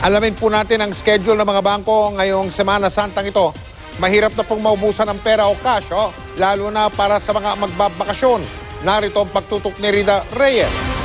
Alamin po natin ang schedule ng mga bangko ngayong Semana Santang ito. Mahirap na pong maubusan ng pera o cash, lalo na para sa mga magbabakasyon. Narito ang pagtutok ni Rida Reyes.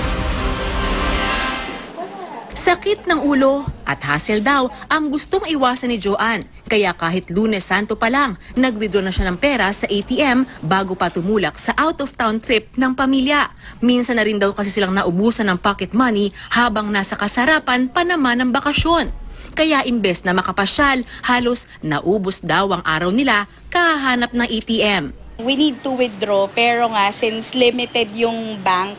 Sakit ng ulo at hassle daw ang gustong iwasan ni Joanne. Kaya kahit Lunes Santo pa lang, nag-withdraw na siya ng pera sa ATM bago pa tumulak sa out-of-town trip ng pamilya. Minsan na rin daw kasi silang naubusan ng pocket money habang nasa kasarapan pa naman ng bakasyon. Kaya imbes na makapasyal, halos naubos daw ang araw nila kahanap ng ATM. We need to withdraw pero nga since limited yung bank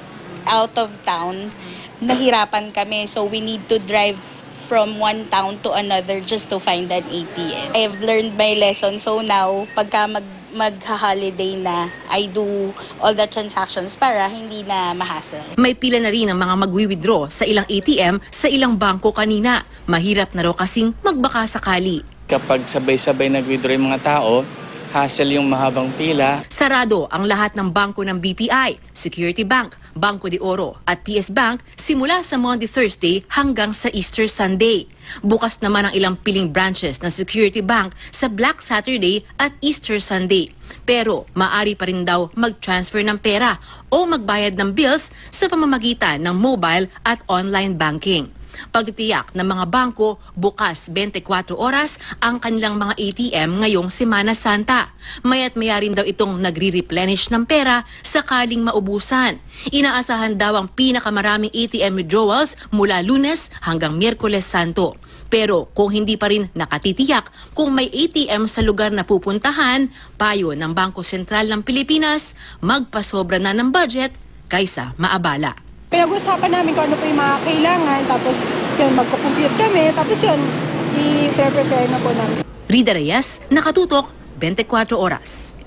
out of town, nahirapan kami, so we need to drive from one town to another just to find an ATM. I've learned my lesson, so now pagka mag-holiday na, I do all the transactions para hindi na mahasel. May pila na rin ang mga magwi-withdraw sa ilang ATM sa ilang bangko kanina. Mahirap na raw kasing magbaka sakali. Kapag sabay-sabay nag-withdraw yung mga tao, hassle yung mahabang pila. Sarado ang lahat ng bangko ng BPI, Security Bank, Bangko de Oro at PS Bank simula sa Monday Thursday hanggang sa Easter Sunday. Bukas naman ang ilang piling branches ng Security Bank sa Black Saturday at Easter Sunday. Pero maaari pa rin daw mag-transfer ng pera o magbayad ng bills sa pamamagitan ng mobile at online banking. Pagtitiyak ng mga bangko, bukas 24 oras ang kanilang mga ATM ngayong Semana Santa. Maya't maya rin daw itong nagre-replenish ng pera sakaling maubusan. Inaasahan daw ang pinakamaraming ATM withdrawals mula Lunes hanggang Miyerkules Santo. Pero kung hindi pa rin nakatitiyak kung may ATM sa lugar na pupuntahan, payo ng Bangko Sentral ng Pilipinas, magpasobra na ng budget kaysa maabala. Pinag-usapan namin kung ano po yung mga kailangan, tapos yun, magpo-compute kami, tapos yun, i-prepare na po namin. Rida Reyes, Nakatutok, 24 Oras.